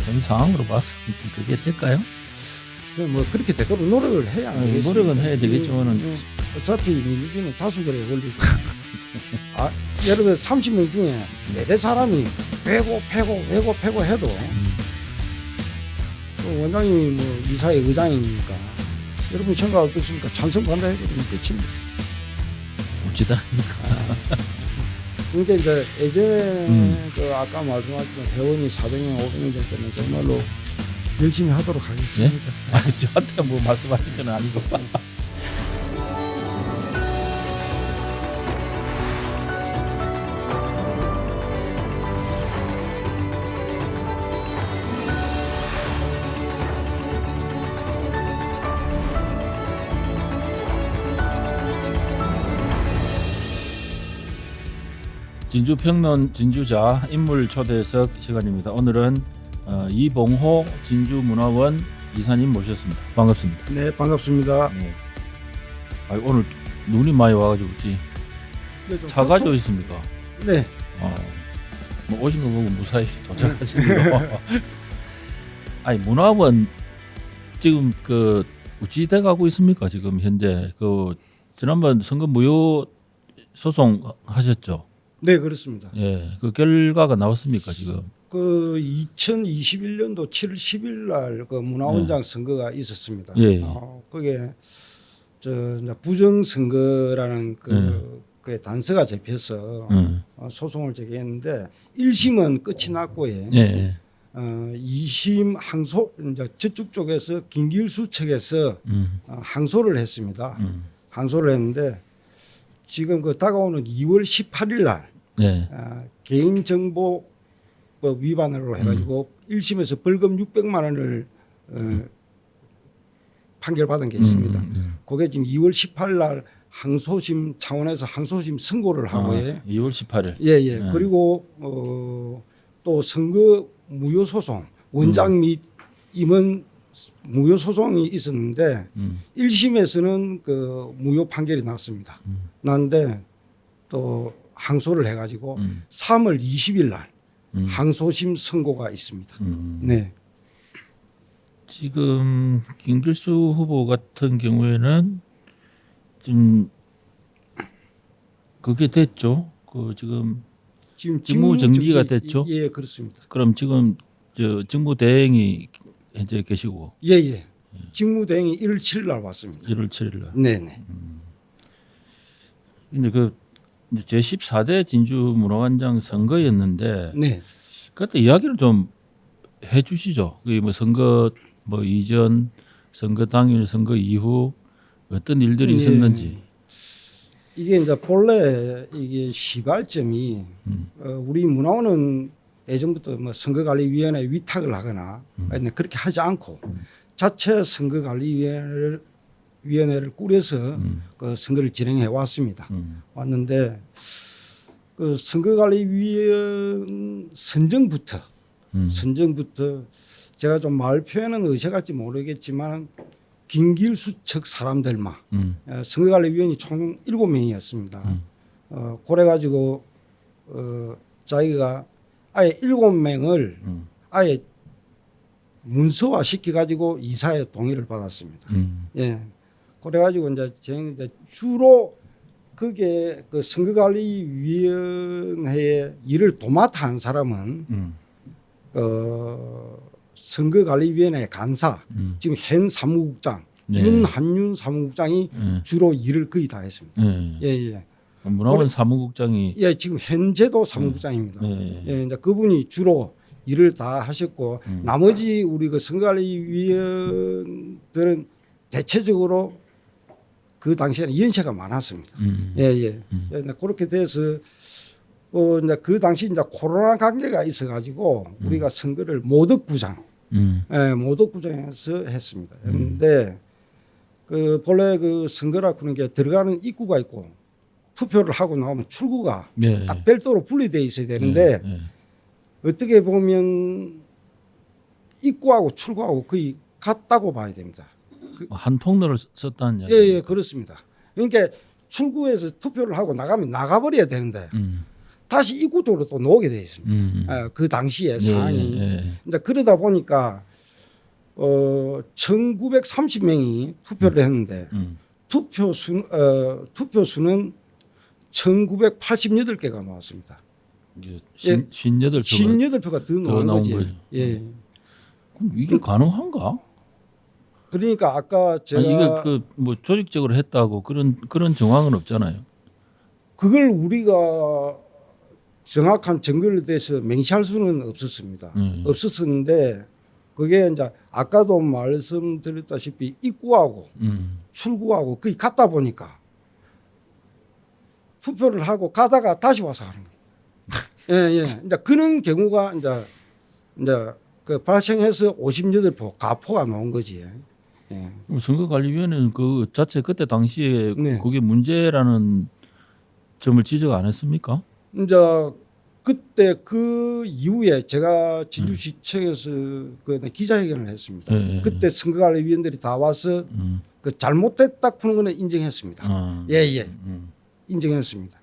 현 상황으로 봐서 그게 될까요? 뭐 그렇게 되도록 노력을 해야 안 되겠습니까? 노력은 해야 되겠지만은 어차피 민주주의는 다수결에 걸리고 예를 들어 30명 중에 4대 사람이 빼고 해도 또 원장님이 뭐 이사회 의장이니까 여러분 생각 어떻습니까? 찬성 반대 해버리면 끝입니다. 어찌다니까. 그러니까 이제 예전에 그 아까 말씀하신 회원이 400명, 500명 될 때는 정말로 열심히 하도록 하겠습니다. 아니 저한테 뭐 말씀하신 건 아니고. 진주평론 진주자 인물 초대석 시간입니다. 오늘은 이봉호 진주문화원 이사님 모셨습니다. 반갑습니다. 네, 반갑습니다. 네. 오늘 눈이 많이 와가지고 어찌 차 가지고 있습니까? 네. 뭐 오신 거 보고 무사히 도착하신 거. 아니 문화원 지금 그 어찌 돼 가고 있습니까? 지금 현재 그 지난번 선거 무효 소송 하셨죠? 네, 그렇습니다. 예, 그 결과가 나왔습니까 지금? 그 2021년도 7월 10일 날 그 문화원장 선거가 있었습니다. 예. 그게 이제 부정 선거라는 그 단서가 잡혀서 소송을 제기했는데 1심은 끝이 났고요. 예. 2심 항소 이제 저쪽 쪽에서 김길수 측에서 항소를 했습니다. 항소를 했는데 지금 그 다가오는 2월 18일 날 예. 개인정보법 위반으로 해가지고 1심에서 벌금 600만 원을 판결받은 게 있습니다. 그게 지금 2월 18일 날 항소심 차원에서 항소심 선고를 하고요. 2월 18일. 예. 그리고 또 선거 무효 소송 원장 및 임원 무효 소송이 있었는데 1심에서는 그 무효 판결이 났습니다. 났는데 또 항소를 해가지고 3월 20일 날 항소심 선고가 있습니다. 네. 지금 김길수 후보 같은 경우에는 지금 그게 됐죠. 그 지금 직무 정지가 됐죠. 예, 그렇습니다. 그럼 지금 저 직무 대행이 현재 계시고. 예. 직무대행이 1월 7일 날 왔습니다. 1월 7일 날. 네네. 근데 그 제 14대 진주문화원장 선거였는데 네. 그때 이야기를 좀 해주시죠. 그게 뭐 선거 뭐 이전, 선거 당일, 선거 이후 어떤 일들이 있었는지. 이게 이제 본래 이게 시발점이 우리 문화원은 예전부터 뭐 선거관리위원회 위탁을 하거나 그렇게 하지 않고 자체 선거관리위원회를 꾸려서 그 선거를 진행해 왔습니다. 왔는데 그 선거관리위원 선정부터 제가 좀 말 표현은 의색할지 모르겠지만 김길수 측 사람들만 선거관리위원이 총 7명이었습니다. 그래가지고 자기가 아예 7명을 아예 문서화 시켜가지고 이사의 동의를 받았습니다. 예. 그래가지고 이제 주로 그게 그 선거관리위원회의 일을 도맡아 한 사람은 선거관리위원회 간사 지금 현 사무국장 윤한윤 사무국장이 주로 일을 거의 다 했습니다. 예. 문화원 사무국장이 지금 현재도 사무국장입니다. 예, 이제 그분이 주로 일을 다 하셨고 나머지 우리 그 선거관리위원들은 대체적으로 그 당시에는 연세가 많았습니다. 예. 그렇게 돼서 이제 그 당시 이제 코로나 관계가 있어가지고 우리가 선거를 모덕구장, 모덕구장에서 했습니다. 그런데 그 본래 그 선거라 그런 게 들어가는 입구가 있고 투표를 하고 나오면 출구가 딱 별도로 분리되어 있어야 되는데 어떻게 보면 입구하고 출구하고 거의 같다고 봐야 됩니다. 한 통로를 썼다는 이야기. 예, 그렇습니다. 그러니까 출구에서 투표를 하고 나가면 나가버려야 되는데 다시 입구 쪽으로 또 나오게 돼 있습니다. 그 당시에 상황이. 이제 그러다 보니까 1930명이 투표를 했는데 투표수는 1988개가 나왔습니다. 58표가 58표가 더 나온 거지. 거죠. 예. 그럼 이게 가능한가? 그러니까 아까 제가 아니, 이게 그 뭐 조직적으로 했다고 그런 정황은 없잖아요. 그걸 우리가 정확한 증거에 대해서 맹시할 수는 없었습니다. 없었었는데 그게 이제 아까도 말씀드렸다시피 입구하고 출구하고 거의 같다 보니까 투표를 하고 가다가 다시 와서 하는 거예요. 예, 예. 이제 그런 경우가 이제 그 발생해서 58표 가포가 나온 거지. 예. 선거관리위원회는 그 자체 그때 당시에 네. 그게 문제라는 점을 지적 안 했습니까? 이제 그때 그 이후에 제가 진주시청에서 그 기자회견을 했습니다. 그때 선거관리위원들이 다 와서 그 잘못됐다 푸는 거는 인정했습니다. 예예, 인정했습니다.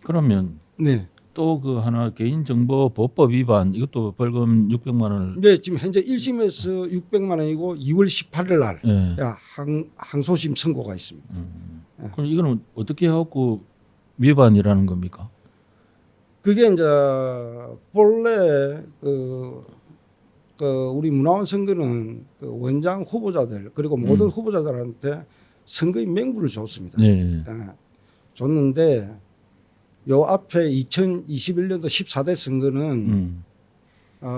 그러면 네, 또 그 하나 개인정보보호법 위반 이것도 벌금 600만 원을 네 지금 현재 1심에서 600만 원이고 2월 18일 날 항소심 선고가 있습니다. 그럼 이거는 어떻게 해갖고 위반이라는 겁니까? 그게 이제 본래 우리 문화원 선거는 그 원장 후보자들 그리고 모든 후보자들한테 선거의 명부를 줬습니다. 네. 줬는데 요 앞에 2021년도 14대 선거는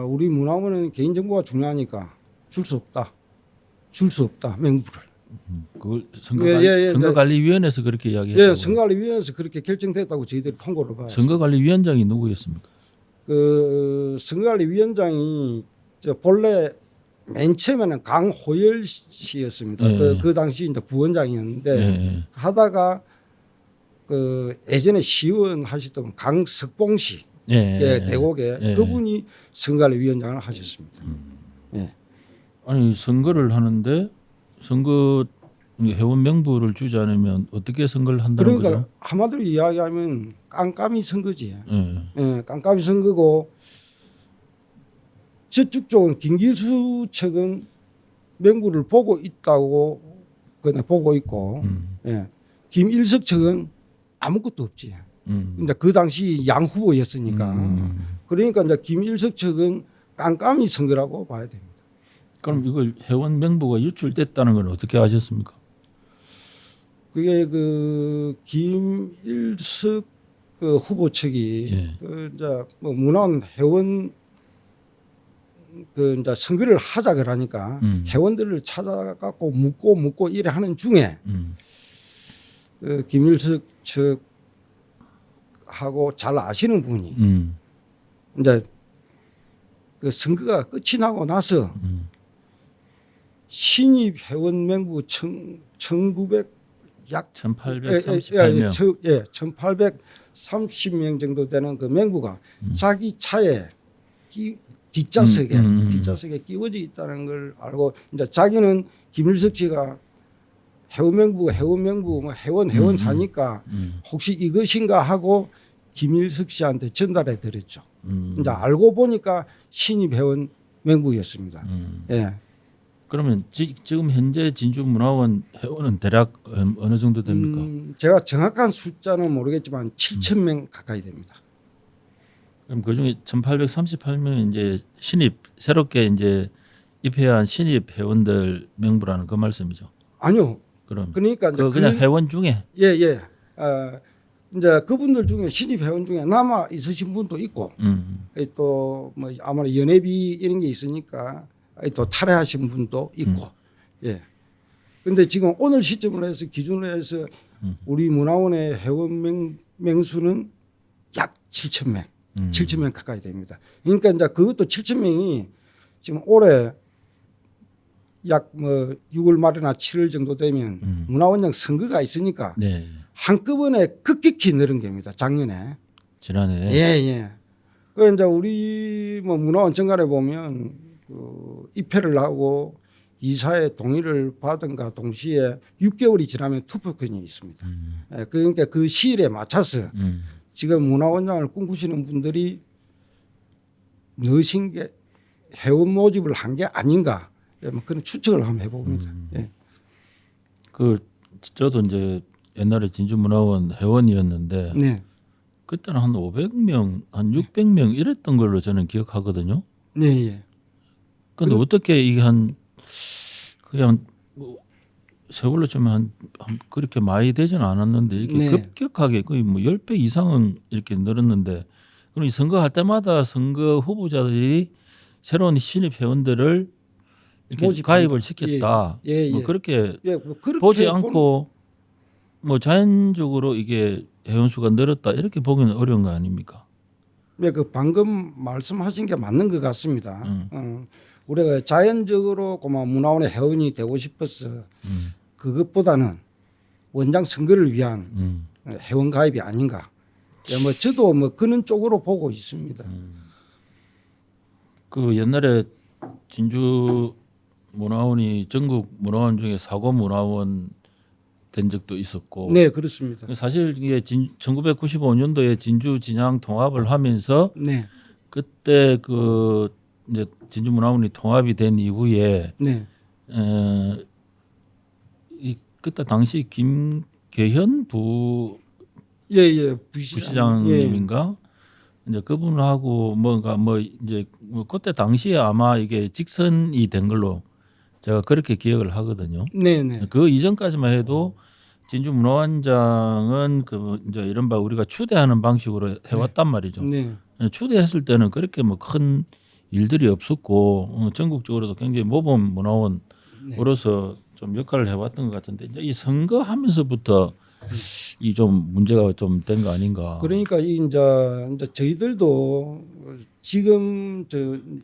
우리 문화원은 개인정보가 중요하니까 줄 수 없다 명부를. 그걸 예, 선거관리위원회에서 그렇게 이야기했다고. 예, 선거관리위원회에서 그렇게 결정됐다고 저희들이 통보를 받았습니다. 선거관리위원장이 누구였습니까? 그 선거관리위원장이 본래 맨 처음에는 강호열 씨였습니다. 그 당시 이제 부원장이었는데 하다가 그 예전에 시의원 하셨던 강석봉 씨, 대곡에 그분이 선거관리위원장을 하셨습니다. 예. 아니 선거를 하는데 선거 회원 명부를 주지 않으면 어떻게 선거를 한다는 그러니까 거죠? 한마디로 이야기하면 깜깜이 선거지. 예, 깜깜이 선거고 저쪽 쪽은 김길수 측은 명부를 보고 있다고 그냥 보고 있고, 김일석 측은 아무것도 없지. 근데 그 당시 양 후보였으니까. 그러니까 이제 김일석 측은 깜깜이 선거라고 봐야 됩니다. 그럼 이걸 회원 명부가 유출됐다는 건 어떻게 아셨습니까? 그게 그 김일석 그 후보 측이 그 이제 뭐 문화원 회원 그 이제 선거를 하자 그러니까 회원들을 찾아갖고 묻고 이래 하는 중에 그 김일석 측하고 잘 아시는 분이 이제 그 선거가 끝이 나고 나서 신입 회원 명부 1900 약 1838명 1830명 정도 되는 그 명부가 자기 차에 뒷좌석에 끼워져 있다는 걸 알고 이제 자기는 김일석 씨가 회원 명부 뭐 회원 사니까 혹시 이것인가 하고 김일석 씨한테 전달해 드렸죠. 이제 알고 보니까 신입 회원 명부였습니다. 예. 그러면 지금 현재 진주문화원 회원은 대략 어느 정도 됩니까? 제가 정확한 숫자는 모르겠지만 7,000명 가까이 됩니다. 그럼 그중에 1,838명 이제 새롭게 이제 입회한 신입 회원들 명부라는 그 말씀이죠. 아니요. 그럼 그러니까 이제 그냥 회원 중에 이제 그분들 중에 신입 회원 중에 남아 있으신 분도 있고 또 뭐 아마 연회비 이런 게 있으니까 또 탈회하신 분도 있고 근데 지금 오늘 시점으로 해서 기준으로 해서 우리 문화원의 회원 명수는 약 7,000명, 7,000명 가까이 됩니다. 그러니까 이제 그것도 7,000명이 지금 올해 약 뭐 6월 말이나 7월 정도 되면 문화원장 선거가 있으니까 한꺼번에 급격히 늘은 겁니다. 작년에. 지난해. 예. 그 이제 우리 뭐 문화원 정관에 보면 그 입회를 하고 이사의 동의를 받은가 동시에 6개월이 지나면 투표권이 있습니다. 예, 그러니까 그 시일에 맞춰서 지금 문화원장을 꿈꾸시는 분들이 넣으신 게 회원 모집을 한 게 아닌가, 예, 뭐 그런 추측을 한번 해봅니다. 예. 그 저도 이제 옛날에 진주문화원 회원이었는데 네, 그때는 한 500명, 한 600명 이랬던 걸로 저는 기억하거든요. 네, 예. 근데 어떻게 이게 한 그냥 뭐 세월로 치면 한 그렇게 많이 되지는 않았는데 이렇게 네. 급격하게 거의 뭐 10배 이상은 이렇게 늘었는데 그럼 이 선거할 때마다 선거 후보자들이 새로운 신입 회원들을 이렇게 모집한다. 가입을 시켰다. 예, 예, 뭐 예. 그렇게 예, 뭐 그렇게 보지 않고 뭐 자연적으로 이게 회원 수가 늘었다 이렇게 보기는 어려운 거 아닙니까? 네, 그 방금 말씀하신 게 맞는 것 같습니다. 우리가 자연적으로 고마 문화원의 회원이 되고 싶어서 그것보다는 원장 선거를 위한 회원 가입이 아닌가. 예, 뭐 저도 뭐 그런 쪽으로 보고 있습니다. 그 옛날에 진주 문화원이 전국 문화원 중에 사고 문화원 된 적도 있었고 네, 그렇습니다. 사실 이게 1995년도에 진주 진양 통합을 하면서 네, 그때 그 이제 진주 문화원이 통합이 된 이후에 네, 이 그때 당시 김계현 예, 예, 부시장님인가 이제 그분하고 뭔가 뭐 이제 뭐 그때 당시에 아마 이게 직선이 된 걸로 제가 그렇게 기억을 하거든요. 네, 네, 그 이전까지만 해도 진주 문화원장은 그 이제 이른바 우리가 추대하는 방식으로 해왔단 말이죠. 네, 추대했을 때는 그렇게 뭐 큰 일들이 없었고 전국적으로도 굉장히 모범 문화원으로서 좀 역할을 해왔던 것 같은데 이제 이 선거하면서부터 이 좀 문제가 좀 된 거 아닌가. 그러니까 이제 저희들도 지금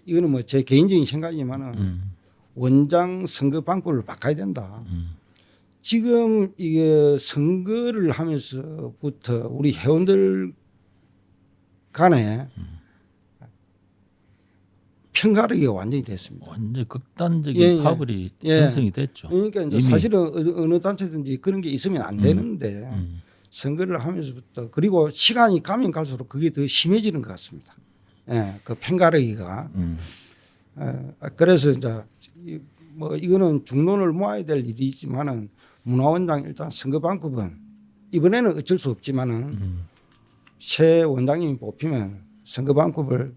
이거는 뭐 제 개인적인 생각이지만은 원장 선거 방법을 바꿔야 된다. 지금 이게 선거를 하면서부터 우리 회원들 간에 편가르기가 완전히 됐습니다. 완전 극단적인 예, 예. 파벌이 예. 형성이 됐죠. 그러니까 이제 이미. 사실은 어느 단체든지 그런 게 있으면 안 되는데 선거를 하면서부터 그리고 시간이 가면 갈수록 그게 더 심해지는 것 같습니다. 예, 그 편가르기가. 그래서 이제 뭐 이거는 중론을 모아야 될 일이지만은 문화원장 일단 선거 방법은 이번에는 어쩔 수 없지만은 새 원장님이 뽑히면 선거 방법을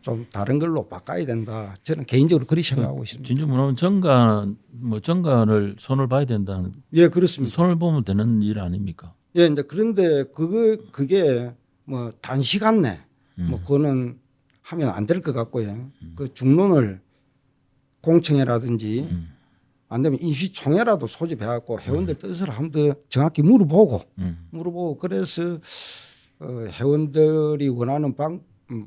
좀 다른 걸로 바꿔야 된다. 저는 개인적으로 그렇게 생각하고 있습니다. 진주 문화원 정관을 손을 봐야 된다는. 예, 그렇습니다. 손을 보면 되는 일 아닙니까? 예, 이제 그런데 그게 뭐 단시간 내 뭐 그거는 하면 안 될 것 같고요. 그 중론을 공청회라든지 안 되면 인수총회라도 소집해갖고 회원들 뜻을 한번 정확히 물어보고 그래서 회원들이 원하는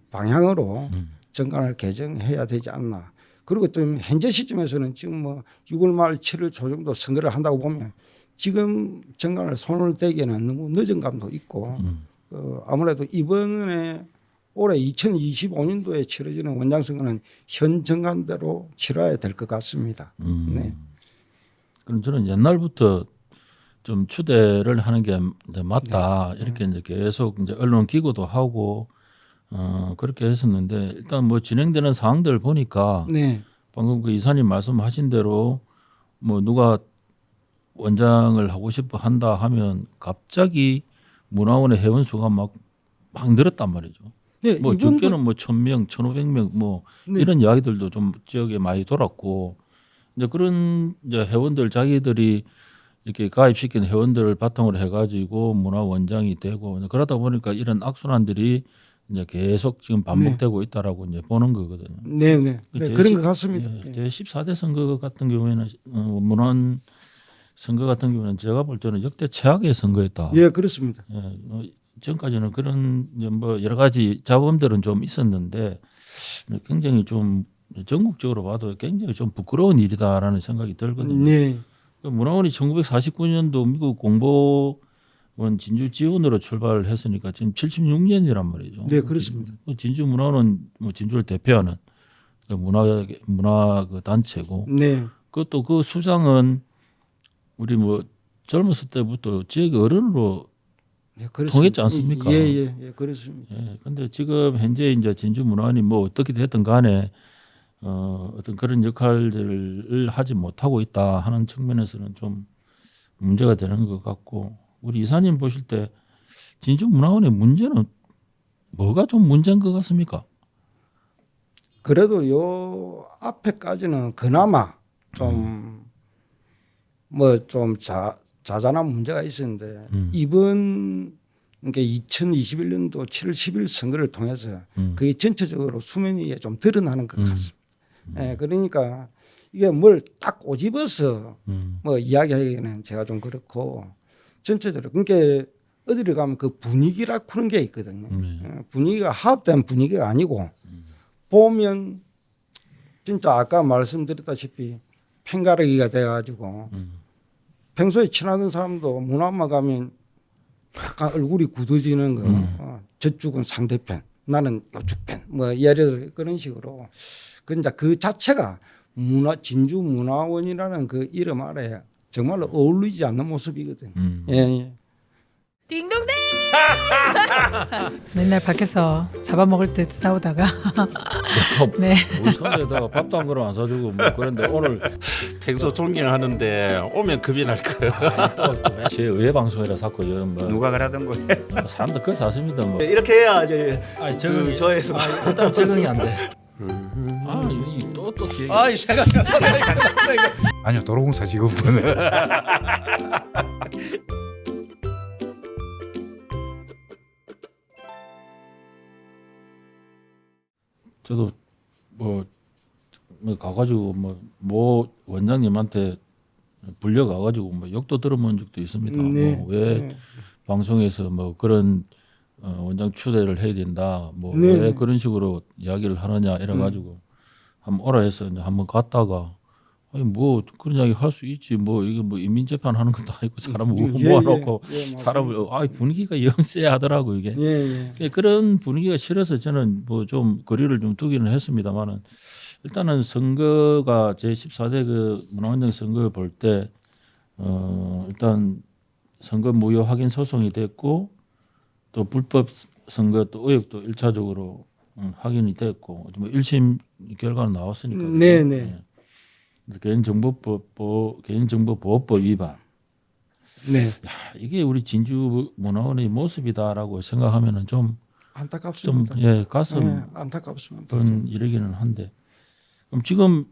방향으로 정관을 개정해야 되지 않나. 그리고 좀 현재 시점에서는 지금 뭐 6월 말 7월 초 정도 선거를 한다고 보면 지금 정관을 손을 대기에는 너무 늦은 감도 있고 아무래도 이번에 올해 2025년도에 치러지는 원장 선거는 현 정관대로 치러야 될 것 같습니다. 네. 그럼 저는 옛날부터 좀 추대를 하는 게 이제 맞다 이렇게 이제 계속 이제 언론 기고도 하고 그렇게 했었는데 일단 뭐 진행되는 사항들 보니까 네. 방금 그 이사님 말씀하신 대로 뭐 누가 원장을 하고 싶어 한다 하면 갑자기 문화원의 회원 수가 막 늘었단 말이죠. 네, 뭐 이번도 적게는 뭐 1,000명, 1,500명 뭐 네. 이런 이야기들도 좀 지역에 많이 돌았고 이제 그런 이제 회원들 자기들이 이렇게 가입시킨 회원들을 바탕으로 해가지고 문화원장이 되고 그러다 보니까 이런 악순환들이 이제 계속 지금 반복되고 있다라고 이제 보는 거거든요. 네, 네. 네, 그런 것 같습니다. 예, 제 14대 선거 같은 경우에는 문화원 선거 같은 경우는 제가 볼 때는 역대 최악의 선거였다. 예, 그렇습니다. 예, 전까지는 그런 이제 뭐 여러 가지 잡음들은 좀 있었는데 굉장히 좀 전국적으로 봐도 굉장히 좀 부끄러운 일이다라는 생각이 들거든요. 네. 문화원이 1949년도 미국 공보원 진주 지원으로 출발을 했으니까 지금 76년이란 말이죠. 네, 그렇습니다. 진주 문화원은 뭐 진주를 대표하는 문화 그 단체고 네. 그것도 그 수장은 우리 뭐 젊었을 때부터 지역 어른으로 예, 그렇습니다. 통했지 않습니까? 예, 그렇습니다. 예. 근데 지금 현재 이제 진주문화원이 뭐 어떻게 됐든 간에 어떤 그런 역할들을 하지 못하고 있다 하는 측면에서는 좀 문제가 되는 것 같고 우리 이사님 보실 때 진주문화원의 문제는 뭐가 좀 문제인 것 같습니까? 그래도 요 앞에까지는 그나마 좀 뭐 좀 자잘한 문제가 있었는데 이번 그러니까 2021년도 7월 10일 선거를 통해서 그게 전체적으로 수면 위에 좀 드러나는 것 같습니다. 예, 그러니까 이게 뭘 딱 꼬집어서 뭐 이야기하기에는 제가 좀 그렇고 전체적으로 그러니까 어디를 가면 그 분위기라 그런 게 있거든요. 분위기가 화합된 분위기가 아니고 보면 진짜 아까 말씀드렸다시피 팽가르기가 돼가지고 평소에 친하던 사람도 문화만 가면 약간 얼굴이 굳어지는 거. 저쪽은 상대편, 나는 요쪽편. 뭐 예를 들어 그런 식으로. 근데 그 자체가 진주 문화원이라는 그 이름 아래 정말로 어울리지 않는 모습이거든. 예. 딩동댕! 맨날 밖에서 잡아먹을 때 싸우다가 네. 우리 선배에다가 밥도 한 그릇 안 사주고 뭐 그런데 오늘 평소 존경하는데 오면 겁이 날 거예요. 제 의회 방송이라 자꾸 뭐 누가 그러던 거예요? 사람들 그거 사십니다 뭐. 이렇게 해야 이제 아니 그 저에서 일단 적응이 안 돼. 또 기획. 아이 생각이 아니요, 도로공사 직업은. 저도 뭐 가가지고 뭐 원장님한테 불려 가가지고 뭐 욕도 들어본 적도 있습니다. 네. 뭐 왜 방송에서 뭐 그런 원장 추대를 해야 된다. 뭐 네. 왜 그런 식으로 이야기를 하느냐 이래가지고 한번 오라 해서 이제 한번 갔다가 아니 뭐 그런 이야기 할 수 있지 뭐 이게 뭐 인민 재판하는 것도 아니고 사람을 모아놓고 사람을 분위기가 영 쎄하더라고 이게. 그런 분위기가 싫어서 저는 뭐 좀 거리를 좀 두기는 했습니다만은 일단은 선거가 제 14대 그 문화원장 선거를 볼 때 일단 선거 무효 확인 소송이 됐고 또 불법 선거 또 의혹도 1차적으로 확인이 됐고 뭐 1심 결과는 나왔으니까. 네네. 개인정보보호법 위반. 네. 야, 이게 우리 진주 문화원의 모습이다라고 생각하면은 좀 안타깝습니다. 가슴 네, 안타깝습니다. 그런 이러기는 한데. 그럼 지금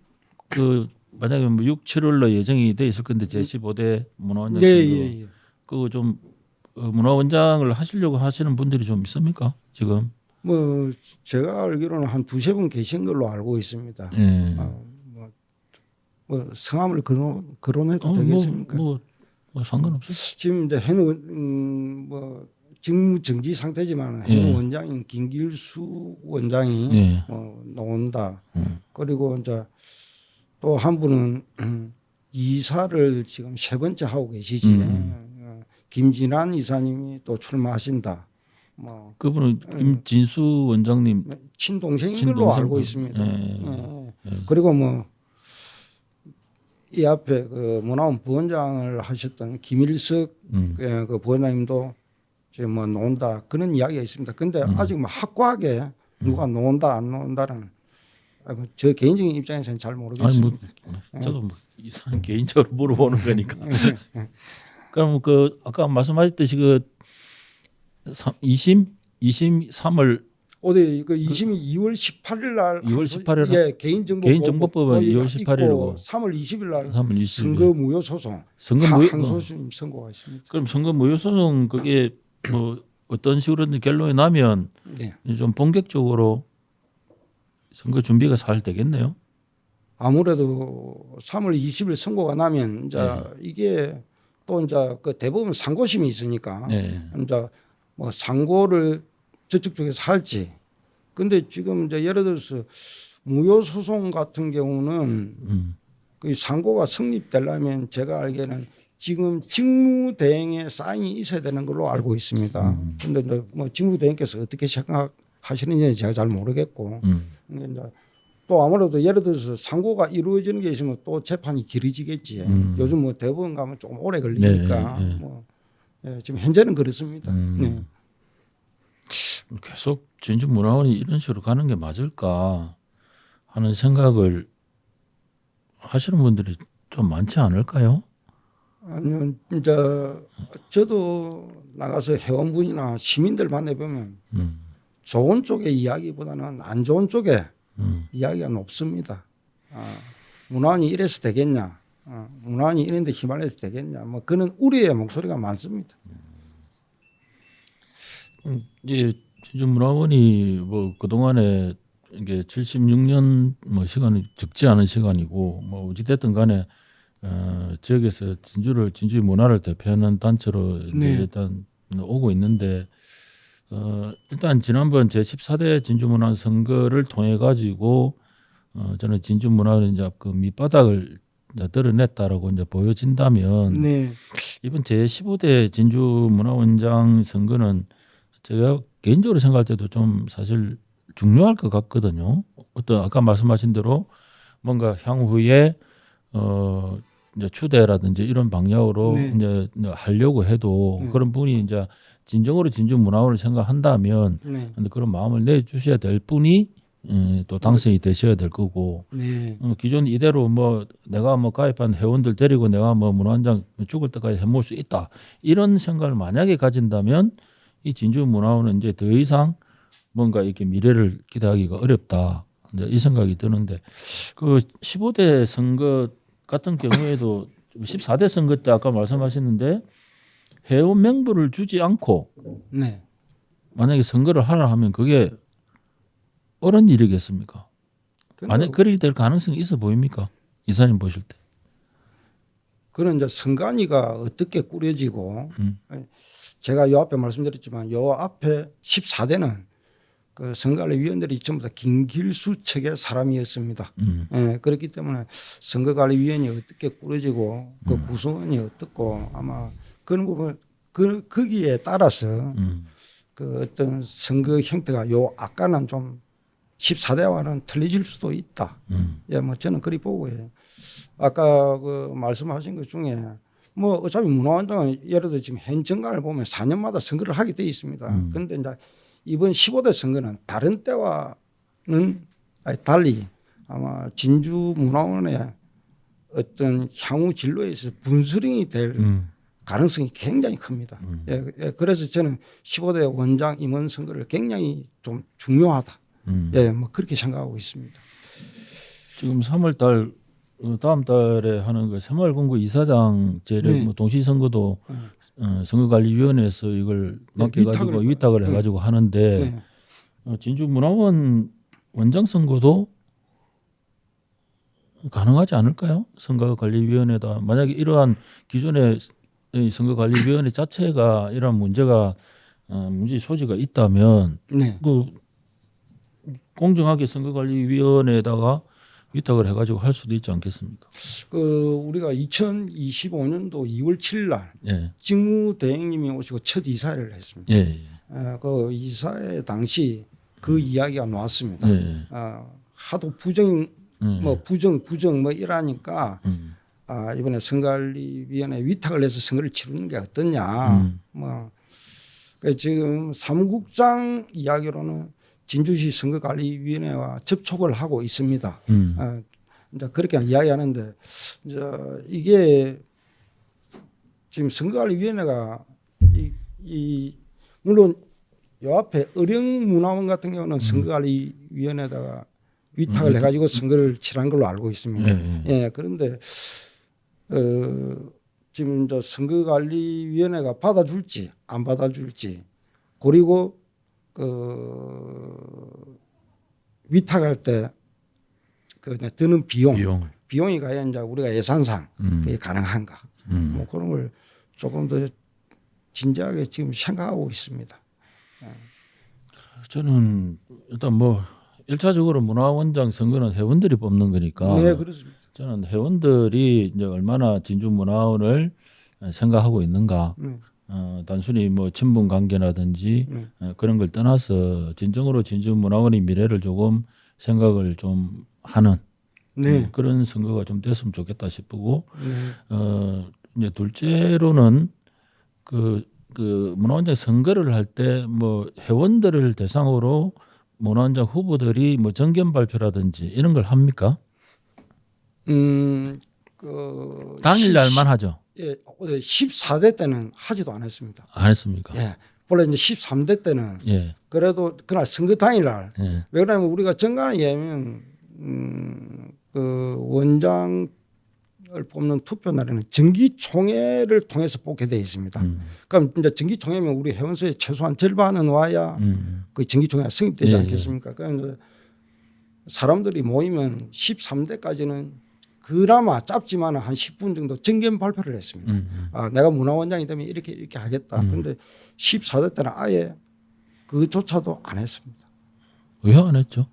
그 만약에 뭐 6, 7월로 예정이 돼 있을 건데 제15대 문화원장 선거 그거 좀 문화원장을 하시려고 하시는 분들이 좀 있습니까? 지금? 뭐 제가 알기로는 한 두세 분 계신 걸로 알고 있습니다. 예. 뭐 성함을 거론해도 되겠습니까? 뭐 상관없어요. 지금 이제 현 뭐 직무 정지 상태지만 현 원장인 김길수 원장이 나온다. 그리고 이제 또 한 분은 이사를 지금 3번째 하고 계시지. 김진환 이사님이 또 출마하신다. 뭐 그분은 김진수 원장님 친동생인 걸로 알고 있습니다. 그리고 뭐 이 앞에 그 문화원 부원장을 하셨던 김일석 그 부원장님도 이제 뭐 나온다 그런 이야기가 있습니다. 근데 아직 뭐 확고하게 누가 나온다 안 나온다는 저 개인적인 입장에서는 잘 모르겠습니다. 저도 뭐 이사는 개인적으로 물어보는 거니까. 그럼 그 아까 말씀하셨듯이 그 2심 3월 어디 그 2심이 2월 18일 날 2월 18일 예, 개인정보법은 2월 18일이고 3월 20일 날 3월 20일 선거 무효 소송 항소심 선고가 있습니다. 그럼 선거 무효 소송 그게 뭐 어떤 식으로든 결론이 나면 좀 본격적으로 선거 준비가 잘 되겠네요. 아무래도 3월 20일 선고가 나면 이제 이게 또 이제 그 대법원 상고심이 있으니까 이제 뭐 상고를 저쪽 쪽에서 할지. 근데 지금 이제 예를 들어서 무효 소송 같은 경우는 그 상고가 성립되려면 제가 알기에는 지금 직무대행의 사인이 있어야 되는 걸로 알고 있습니다. 근데 이제 뭐 직무대행께서 어떻게 생각하시는지 제가 잘 모르겠고. 이제 또 아무래도 예를 들어서 상고가 이루어지는 게 있으면 또 재판이 길어지겠지. 요즘 뭐 대법원 가면 조금 오래 걸리니까 네, 네. 뭐 지금 현재는 그렇습니다. 네. 계속 진주문화원이 이런 식으로 가는 게 맞을까 하는 생각을 하시는 분들이 좀 많지 않을까요? 아니면 이제 저도 나가서 회원분이나 시민들 만나보면 좋은 쪽의 이야기보다는 안 좋은 쪽에 이야기가 높습니다. 문화원이 이래서 되겠냐, 문화원이 이런 데 휘말려서 되겠냐, 뭐 그런 우려의 목소리가 많습니다. 이제 진주문화원이 뭐 그동안에 이게 76년 뭐 시간이 적지 않은 시간이고 뭐 어찌됐든 간에 지역에서 진주의 문화를 대표하는 단체로 이제 네. 일단 오고 있는데 일단 지난번 제14대 진주문화원 선거를 통해 가지고 저는 진주문화원 이제 그 밑바닥을 이제 드러냈다라고 이제 보여진다면 네, 이번 제15대 진주문화원장 선거는 제가 개인적으로 생각할 때도 좀 사실 중요할 것 같거든요. 어떤 아까 말씀하신 대로 뭔가 향후에 이제 추대라든지 이런 방향으로 네. 이제 하려고 해도 네. 그런 분이 이제 진정으로 진주문화원을 생각한다면 네, 근데 그런 마음을 내주셔야 될 분이 또 당선이 되셔야 될 거고 네, 기존 이대로 뭐 내가 뭐 가입한 회원들 데리고 내가 뭐 문화원장 죽을 때까지 해먹을 수 있다 이런 생각을 만약에 가진다면 이 진주문화원은 이제 더 이상 뭔가 이렇게 미래를 기대하기가 어렵다 이제 이 생각이 드는데 그 15대 선거 같은 경우에도 14대 선거 때 아까 말씀하셨는데 회원 명부를 주지 않고 네. 만약에 선거를 하라 하면 그게 옳은 일이겠습니까? 만약 그렇게 될 가능성이 있어 보입니까? 이사님 보실 때. 그런 이제 선관위가 어떻게 꾸려지고 제가 요 앞에 말씀드렸지만 요 앞에 14대는 그 선거관리위원들이 전부 다 김길수 측의 사람이었습니다. 예, 그렇기 때문에 선거관리위원회 어떻게 꾸려지고 그 구성원이 어떻고 아마 그런 부분 거기에 따라서 그 어떤 선거 형태가 요 아까는 좀 14대와는 틀려질 수도 있다. 예, 뭐 저는 그리 보고 요 아까 그 말씀하신 것 중에 뭐 어차피 문화원장은 예를 들어 지금 현 정관을 보면 4년마다 선거를 하게 돼 있습니다. 그런데 이제 이번 15대 선거는 다른 때와는 달리 아마 진주문화원의 어떤 향후 진로에서 분수령이 될 가능성이 굉장히 큽니다. 예, 그래서 저는 15대 원장 임원 선거를 굉장히 좀 중요하다. 예, 뭐 그렇게 생각하고 있습니다. 지금 3월 달 다음 달에 하는 그 새마을금고 이사장 제례 네. 뭐 동시 선거도 선거관리위원회에서 이걸 맡겨가지고 위탁을 해가지고 하는데 진주문화원 원장 선거도 가능하지 않을까요? 선거관리위원회다. 만약에 이러한 기존의 선거관리위원회 자체가 이러한 문제가 문제 소지가 있다면 네. 그 공정하게 선거관리위원회에다가 위탁을 해가지고 할 수도 있지 않겠습니까? 그 우리가 2025년도 2월 7일 날 예, 직무대행님이 오시고 첫 이사회를 했습니다. 예, 그 이사회 당시 그 이야기가 나왔습니다. 예. 하도 부정 뭐 이러니까 이번에 선거관리위원회 위탁을 해서 선거를 치르는 게 어떠냐. 그 지금 사무국장 이야기로는 진주시 선거관리위원회와 접촉을 하고 있습니다. 이제 그렇게 이야기하는데 이제 이게 지금 선거관리위원회가 물론 요 앞에 의령문화원 같은 경우는 선거관리위원회에다가 위탁을 해가지고 선거를 치른 걸로 알고 있습니다. 예, 그런데 지금 이제 선거관리위원회가 받아줄지 안 받아줄지 그리고 그 위탁할 때 그 드는 비용이 과연 이제 우리가 예산상 그게 가능한가 뭐 그런 걸 조금 더 진지하게 지금 생각하고 있습니다. 저는 일단 뭐 1차적으로 문화원장 선거는 회원들이 뽑는 거니까 네, 그렇습니다. 저는 회원들이 이제 얼마나 진주문화원을 생각하고 있는가 단순히 뭐 친분 관계라든지 그런 걸 떠나서 진정으로 진주문화원의 미래를 조금 생각을 좀 하는 네. 그런 선거가 좀 됐으면 좋겠다 싶고 네. 이제 둘째로는 그 문화원장 선거를 할 때 뭐 회원들을 대상으로 문화원장 후보들이 뭐 정견 발표라든지 이런 걸 합니까? 그 당일날만 하죠. 예, 14대 때는 하지도 않았습니다. 안 했습니까? 예. 원래 이제 13대 때는 예. 그래도 그날 선거 당일날 예. 왜 그러냐면 우리가 정관에 의하면 그 원장을 뽑는 투표 날에는 정기총회를 통해서 뽑게 되어 있습니다. 그럼 이제 정기총회면 우리 회원수의 최소한 절반은 와야 그 정기총회가 성립되지 예, 않겠습니까? 그러니까 이제 사람들이 모이면 13대까지는 그나마 짧지만 한 10분 정도 정견 발표를 했습니다. 아, 내가 문화원장이 되면 이렇게 하겠다. 그런데 14대 때는 아예 그조차도 안 했습니다. 왜 안 했죠?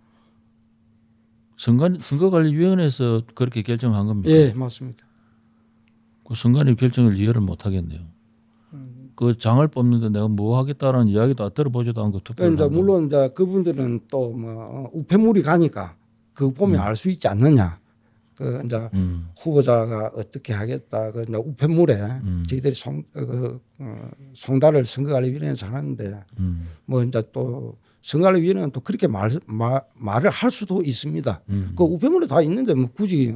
선거관리위원회에서 그렇게 결정한 겁니까? 예, 맞습니다. 그 선관위 결정을 이해를 못 하겠네요. 그 장을 뽑는데 내가 뭐 하겠다라는 이야기도 들어보지도 않고 투표를 그러니까 이제 한다고. 물론 이제 그분들은 또 뭐 우편물이 가니까 그거 보면 알 수 있지 않느냐. 그 이제 후보자가 어떻게 하겠다. 그 이제 우편물에 저희들이 송달을 선거관리위원회에서 하는데 뭐 이제 또 선거관리위원회는 또 그렇게 말을 할 수도 있습니다. 그 우편물에 다 있는데 뭐 굳이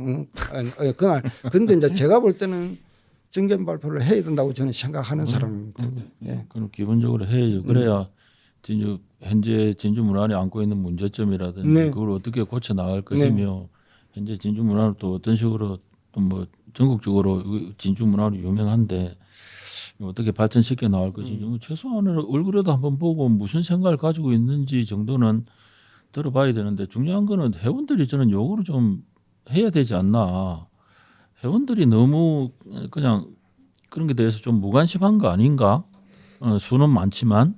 그날 근데 이제 제가 볼 때는 정견 발표를 해야 된다고 저는 생각하는 사람입니다. 예. 그럼 기본적으로 해야죠. 그래야 현재 진주 문화원이 안고 있는 문제점이라든지 네. 그걸 어떻게 고쳐 나갈 것이며 현재 진주 문화는 또 어떤 식으로 또 뭐 전국적으로 진주 문화로 유명한데 어떻게 발전시켜 나갈 것인지 최소한으로 얼굴에도 한번 보고 무슨 생각을 가지고 있는지 정도는 들어봐야 되는데 중요한 거는 회원들이 저는 요거를 좀 해야 되지 않나. 회원들이 너무 그냥 그런 게 대해서 좀 무관심한 거 아닌가? 수는 많지만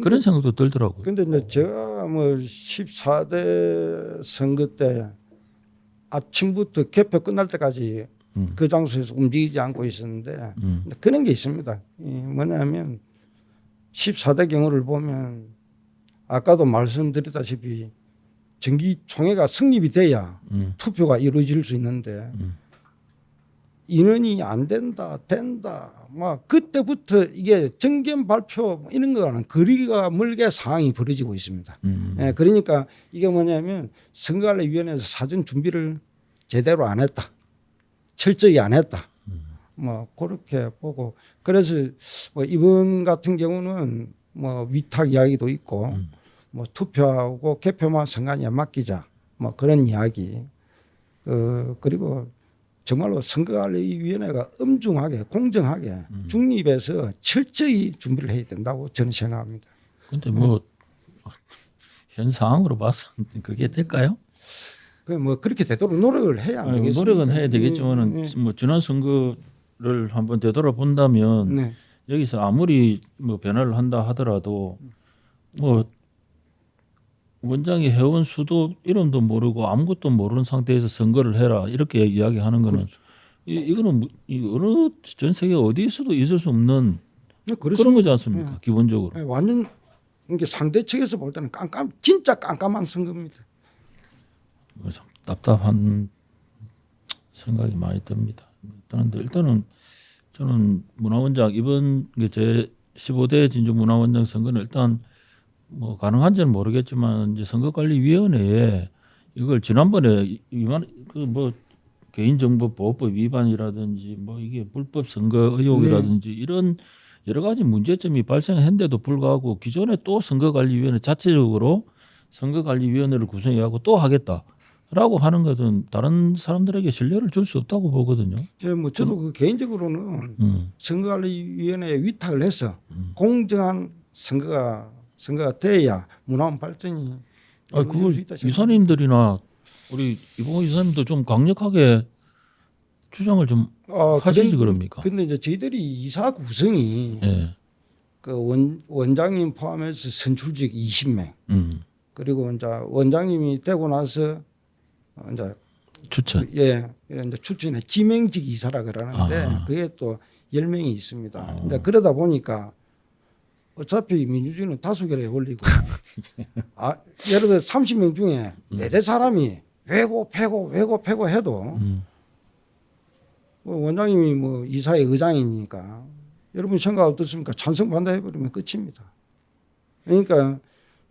그런 생각도 들더라고요. 근데 이제 제가 뭐 14대 선거 때 아침부터 개표 끝날 때까지 그 장소에서 움직이지 않고 있었는데 그런 게 있습니다. 뭐냐면 14대 경우를 보면 아까도 말씀드렸다시피 정기총회가 성립이 돼야 투표가 이루어질 수 있는데 인원이 안 된다, 막 그때부터 이게 정견 발표 이런 거는 거리가 멀게 상황이 벌어지고 있습니다. 예, 그러니까 이게 뭐냐면 선거관리위원회에서 사전 준비를 제대로 안 했다, 철저히 안 했다. 뭐 그렇게 보고 그래서 뭐 이번 같은 경우는 뭐 위탁 이야기도 있고 뭐 투표하고 개표만 선관위에 맡기자 뭐 그런 이야기. 그리고 정말로 선거관리위원회가 엄중하게 공정하게 중립해서 철저히 준비를 해야 된다고 저는 생각합니다. 근데 뭐 현 상황으로 봐서 그게 될까요? 뭐 그렇게 되도록 노력을 해야 안 되겠습니까? 노력은 해야 되겠지만은 뭐 지난 선거를 한번 되돌아본다면 네. 여기서 아무리 뭐 변화를 한다 하더라도 뭐 원장이 회원 수도 이름도 모르고 아무것도 모르는 상태에서 선거를 해라 이렇게 이야기하는 거는 그렇죠. 이거는 어느 전 세계 어디에서도 있을 수 없는 네, 그런 거지 않습니까? 기본적으로. 네, 완전 이게 상대 측에서 볼 때는 진짜 깜깜한 선거입니다. 참 답답한 생각이 많이 듭니다. 일단은 저는 문화원장 이번 제 15대 진주 문화원장 선거는 일단 뭐 가능한지는 모르겠지만 이제 선거관리위원회에 이걸 지난번에 뭐 개인정보보호법 위반이라든지 뭐 이게 불법 선거 의혹이라든지 이런 여러 가지 문제점이 발생했는데도 불구하고 기존에 또 선거관리위원회 자체적으로 선거관리위원회를 구성해가고 또 하겠다라고 하는 것은 다른 사람들에게 신뢰를 줄 수 없다고 보거든요. 예, 뭐 저도 그 개인적으로는 선거관리위원회에 위탁을 해서 공정한 선거가 돼야 문화원 발전이 그걸 수 있다 생각합니다. 이사님들이나 우리 이봉호 이사님도 좀 강력하게 주장을 좀 하시지 그럽니까? 근데 이제 저희들이 이사 구성이 예. 그 원장님 포함해서 선출직 20명 그리고 이제 원장님이 되고 나서 이제 추천. 이제 추천에 지명직 이사라 그러는데 그게 또 10명이 있습니다. 이제 그러다 보니까 어차피 민주주의는 다수결에 걸리고 예를 들어 30명 중에 4대 사람이 왜고 패고 해도 뭐 원장님이 뭐 이사회 의장이니까 여러분 생각 어떻습니까? 찬성 반대해버리면 끝입니다. 그러니까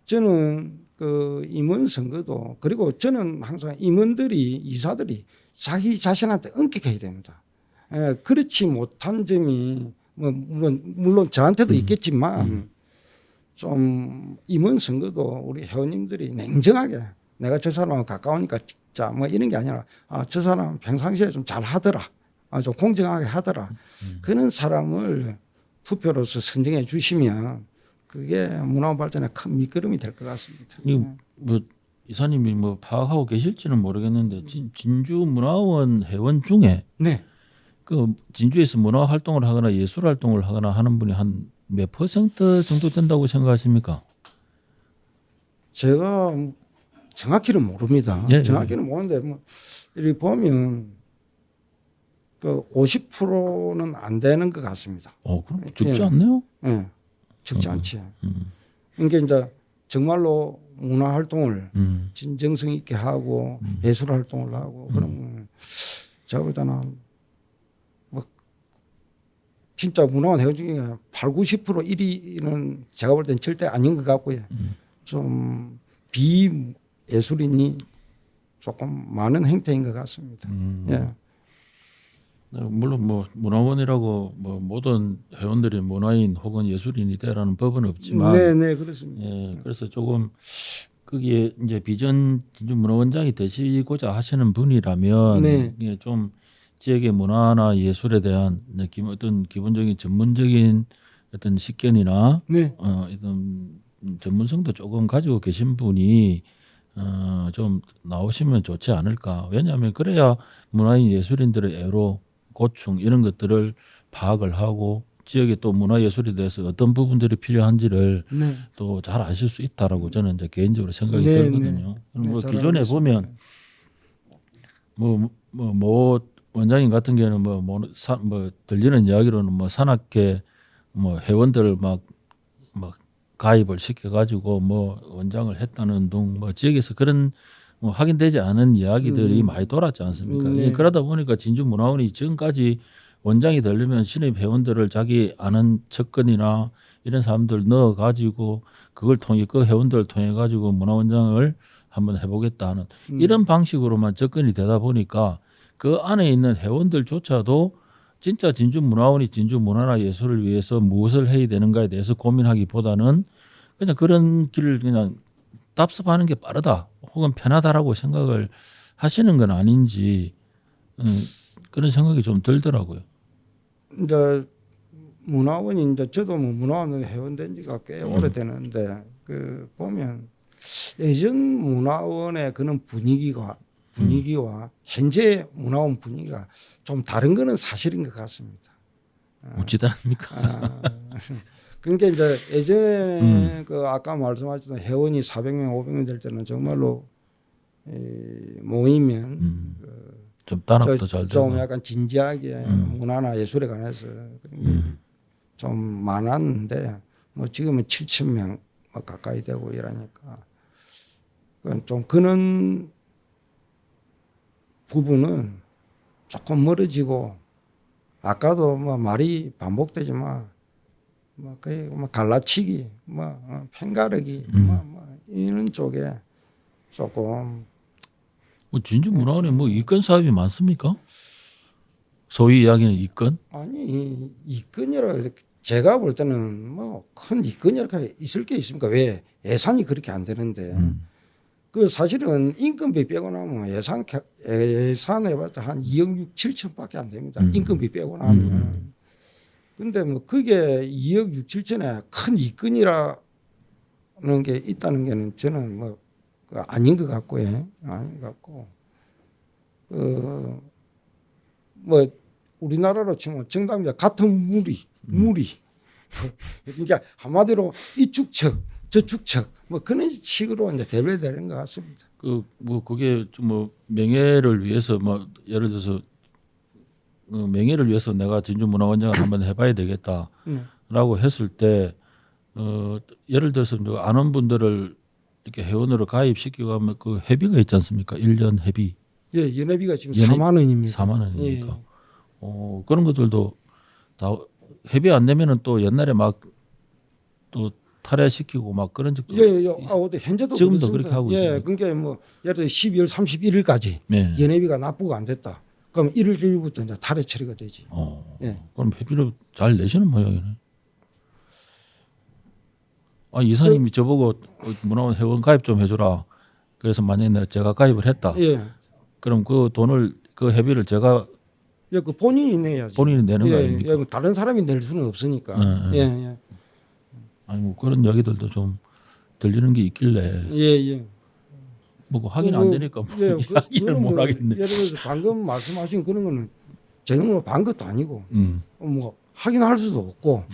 저는 그 임원 선거도 그리고 저는 항상 임원들이 이사들이 자기 자신한테 엄격해야 됩니다. 그렇지 못한 점이 뭐 물론 저한테도 있겠지만 좀 임원 선거도 우리 회원님들이 냉정하게 내가 저 사람하고 가까우니까 찍자 뭐 이런 게 아니라 저 사람 평상시에 좀 잘 하더라. 좀 공정하게 하더라. 그런 사람을 투표로서 선정해 주시면 그게 문화원 발전에 큰 밑거름이 될 것 같습니다. 뭐 이사님이 뭐 파악하고 계실지는 모르겠는데 진주 문화원 회원 중에 네. 그 진주에서 문화 활동을 하거나 예술 활동을 하거나 하는 분이 한 몇 퍼센트 정도 된다고 생각하십니까? 제가 정확히는 모릅니다. 예, 정확히는 모르는데 뭐 이렇게 보면 그 50%는 안 되는 것 같습니다. 그럼 적지 예. 않네요. 예, 적지 않지. 그러니까 이제 정말로 문화 활동을 진정성 있게 하고 예술 활동을 하고 그러면 제가 볼 때는 뭐 진짜 문화원 회원 중에 80~90% 1위는 제가 볼 때는 절대 아닌 것 같고요. 좀 비예술인이 조금 많은 행태인 것 같습니다. 예. 물론 뭐 문화원이라고 뭐 모든 회원들이 문화인 혹은 예술인이 되라는 법은 없지만, 네, 그렇습니다. 예, 그래서 조금 거기에 이제 비전 진주 문화원장이 되시고자 하시는 분이라면 네. 예, 좀 지역의 문화나 예술에 대한 어떤 기본적인 전문적인 어떤 식견이나 네, 이런 전문성도 조금 가지고 계신 분이 좀 나오시면 좋지 않을까. 왜냐하면 그래야 문화인 예술인들의 애로 고충 이런 것들을 파악을 하고 지역의 또 문화예술에 대해서 어떤 부분들이 필요한지를 네. 또 잘 아실 수 있다라고 저는 이제 개인적으로 생각이 네, 들거든요. 네, 뭐 잘 기존에 알겠습니다. 보면 뭐 원장님 같은 경우는 뭐 들리는 이야기로는 뭐 산악회 뭐 회원들을 막 가입을 시켜가지고 뭐 원장을 했다는 등 뭐 지역에서 그런 뭐 확인되지 않은 이야기들이 많이 돌았지 않습니까? 네. 그러다 보니까 진주문화원이 지금까지 원장이 되려면 신입 회원들을 자기 아는 측근이나 이런 사람들 넣어가지고 그걸 통해 그 회원들을 통해 가지고 문화원장을 한번 해보겠다 하는 이런 방식으로만 접근이 되다 보니까 그 안에 있는 회원들조차도 진짜 진주문화원이 진주문화나 예술을 위해서 무엇을 해야 되는가에 대해서 고민하기보다는 그냥 그런 길을 그냥 답습하는 게 빠르다 혹은 편하다라고 생각을 하시는 건 아닌지 그런 생각이 좀 들더라고요. 이제 문화원이 이제 저도 뭐 문화원 회원된 지가 꽤 오래되는데 그 보면 예전 문화원의 그런 분위기와 현재 문화원 분위기가 좀 다른 거는 사실인 것 같습니다. 우찌다입니까? 그러니까 이제 예전에 그 아까 말씀하셨던 회원이 400명, 500명 될 때는 정말로 모이면 좀 단합도 잘 좀 되고. 약간 진지하게 문화나 예술에 관해서 그런 게 좀 많았는데 뭐 지금은 7,000명 가까이 되고 이러니까 그건 좀 그런 부분은 조금 멀어지고 아까도 뭐 말이 반복되지만 뭐 거의 뭐 갈라치기, 뭐 팽가르기, 뭐 이런 쪽에 조금 뭐 진주문화원에 뭐 이권 사업이 많습니까? 소위 이야기는 이권? 아니 이건이라 제가 볼 때는 뭐 큰 이건이랄까 있을 게 있습니까? 왜 예산이 그렇게 안 되는데 그 사실은 인건비 빼고 나면 예산 해봤자 한 2억 6, 7천밖에 안 됩니다. 인건비 빼고 나면. 근데 뭐 그게 2억 6, 7천에 큰 이건이라는 게 있다는 게는 저는 뭐 아닌 것 같고요. 아닌 것 같고 뭐 우리나라로 치면 정답이자 같은 무리 그러니까 한마디로 이축척 저축척 뭐 그런 식으로 이제 대별되는 것 같습니다. 뭐 그게 좀 뭐 명예를 위해서 뭐 예를 들어서 명예를 위해서 내가 진주문화원장을 한번 해봐야 되겠다라고 했을 때 예를 들어서 아는 분들을 이렇게 회원으로 가입시키고 하면 그 회비가 있지 않습니까? 1년 회비 예, 연회비가 지금 연회- 4만 원입니다. 4만 원이니까. 예. 그런 것들도 다 회비 안 내면은 또 옛날에 막 또 탈회시키고 막 그런 적도 예, 예. 근데 현재도 지금도 그렇습니다. 그렇게 하고 예, 있습니다. 그러니까 뭐 예를 들어 12월 31일까지 네. 연회비가 납부가 안 됐다. 그럼 1월 1일부터 이제 탈회 처리가 되지. 예. 그럼 회비를 잘 내시는 모양이네. 이사님이 저보고 문화원 회원 가입 좀 해주라. 그래서 만약에 제가 가입을 했다. 예. 그럼 그 돈을 그 회비를 제가 예, 그 본인이 내야지. 본인이 내는 거 예, 아닙니까? 예, 다른 사람이 낼 수는 없으니까. 예, 예, 예. 예. 아니 뭐 그런 이야기들도 좀 들리는 게 있길래 예, 예. 뭐 확인 안 되니까 뭐 예, 이야기를 그거는 못 뭐 하겠네. 예를 들어서 방금 말씀하신 그런 거는 저는 뭐 반 것도 아니고 뭐 확인할 수도 없고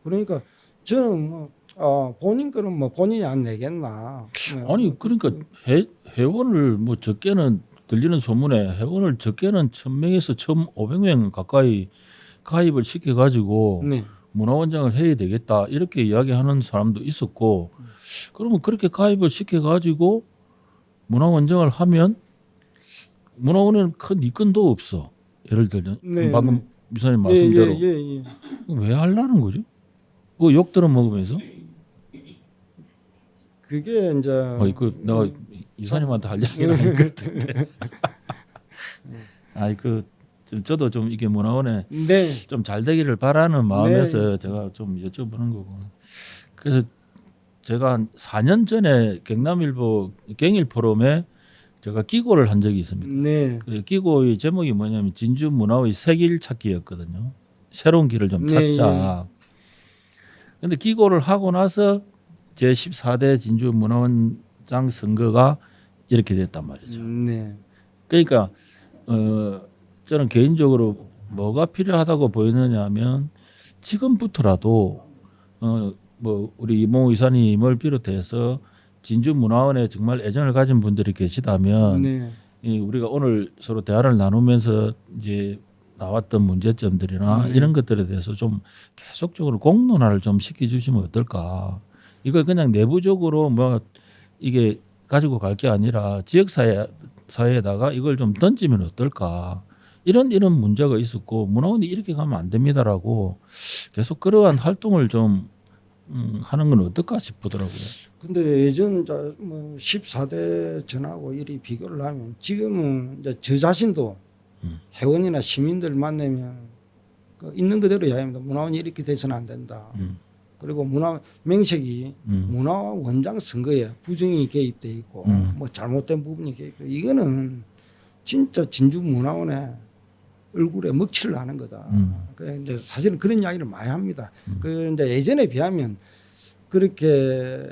그러니까 저는 뭐 본인 거는 뭐 본인이 안 내겠나. 아니 그러니까 회원을 뭐 적게는 들리는 소문에 회원을 적게는 1,000명에서 1,500명 가까이 가입을 시켜 가지고 네. 문화원장을 해야 되겠다 이렇게 이야기하는 사람도 있었고 그러면 그렇게 가입을 시켜 가지고 문화원장을 하면 문화원에는 큰 이권도 없어. 예를 들면 네, 방금 미사님 예, 말씀대로 예, 예, 예. 왜 하려는 거죠? 그 욕 들어 먹으면서 그게 이제 그 내가 이사님한테 할 이야기는 아닌 것 같은데. 아이 저도 좀 이게 문화원에 네. 좀 잘 되기를 바라는 마음에서 제가 좀 여쭤보는 거고. 그래서 제가 한 4년 전에 경남일보 경일 포럼에 제가 기고를 한 적이 있습니다. 네. 그 기고의 제목이 뭐냐면 진주 문화의 새 길 찾기였거든요. 새로운 길을 좀 네, 찾자. 근데 기고를 하고 나서 제 14대 진주 문화원장 선거가 이렇게 됐단 말이죠. 네. 그러니까 저는 개인적으로 뭐가 필요하다고 보이느냐면 지금부터라도 뭐 우리 이몽우 이사님을 비롯해서 진주 문화원에 정말 애정을 가진 분들이 계시다면 네. 우리가 오늘 서로 대화를 나누면서 이제 나왔던 문제점들이나 네. 이런 것들에 대해서 좀 계속적으로 공론화를 좀 시켜주시면 어떨까? 이걸 그냥 내부적으로 뭐 이게 가지고 갈 게 아니라 지역 사회에다가 이걸 좀 던지면 어떨까? 이런 문제가 있었고 문화원이 이렇게 가면 안 됩니다라고 계속 그러한 활동을 좀 하는 건 어떨까 싶더라고요. 근데 예전 뭐 14대 전하고 이리 비교를 하면 지금은 이제 저 자신도 회원이나 시민들 만나면 있는 그대로 이야기합니다. 문화원이 이렇게 돼서는 안 된다. 그리고 명색이 문화원장 선거에 부정이 개입돼 있고 뭐 잘못된 부분이 개입돼 있고 이거는 진짜 진주 문화원의 얼굴에 먹칠을 하는 거다. 그 이제 사실은 그런 이야기를 많이 합니다. 그 이제 예전에 비하면 그렇게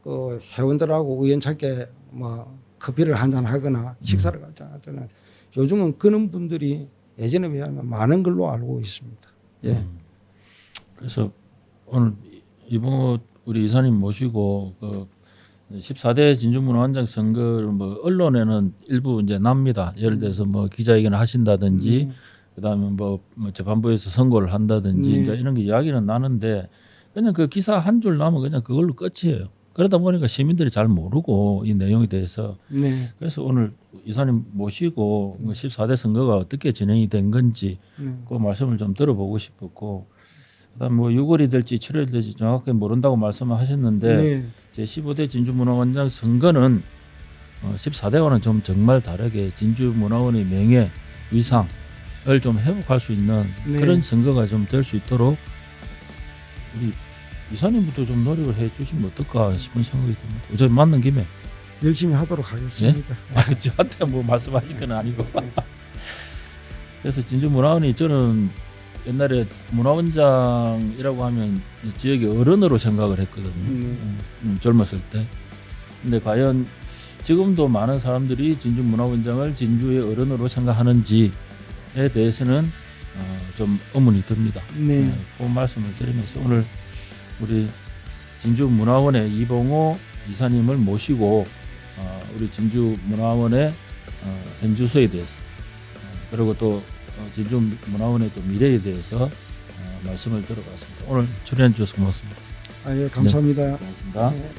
그 회원들하고 우연찮게 뭐 커피를 한잔 하거나 식사를 같이 하거나 요즘은 그런 분들이 예전에 비하면 많은 걸로 알고 있습니다. 예. 그래서 오늘 이봉호 우리 이사님 모시고 그 14대 진주문화원장 선거를 뭐 언론에는 일부 이제 납니다. 예를 들어서 뭐 기자회견을 하신다든지 그다음에 뭐 재판부에서 선고를 한다든지 이제 이런 게 이야기는 나는데 그냥 그 기사 한 줄 나면 그냥 그걸로 끝이에요. 그러다 보니까 시민들이 잘 모르고 이 내용에 대해서 네. 그래서 오늘 이사님 모시고 14대 선거가 어떻게 진행이 된 건지 그 말씀을 좀 들어보고 싶었고 그다음 뭐 6월이 될지 7월이 될지 정확하게 모른다고 말씀을 하셨는데 제 15대 진주문화원장 선거는 14대와는 좀 정말 다르게 진주문화원의 명예 위상을 좀 회복할 수 있는 그런 선거가 좀 될 수 있도록 우리 이사님부터 좀 노력을 해주시면 어떨까 싶은 생각이 듭니다. 어차피 만난 김에 열심히 하도록 하겠습니다. 저한테 뭐 말씀하신 건 아니고 그래서 진주문화원이 저는 옛날에 문화원장이라고 하면 지역의 어른으로 생각을 했거든요. 젊었을 때. 근데 과연 지금도 많은 사람들이 진주문화원장을 진주의 어른으로 생각하는지에 대해서는 좀 의문이 듭니다. 그 말씀을 드리면서 오늘 우리 진주문화원의 이봉호 이사님을 모시고 우리 진주문화원의 현 주소에 대해서 그리고 또 진주문화원의 또 미래에 대해서 말씀을 들어봤습니다. 오늘 출연해 주셔서 고맙습니다. 예, 감사합니다. 고맙습니다. 네.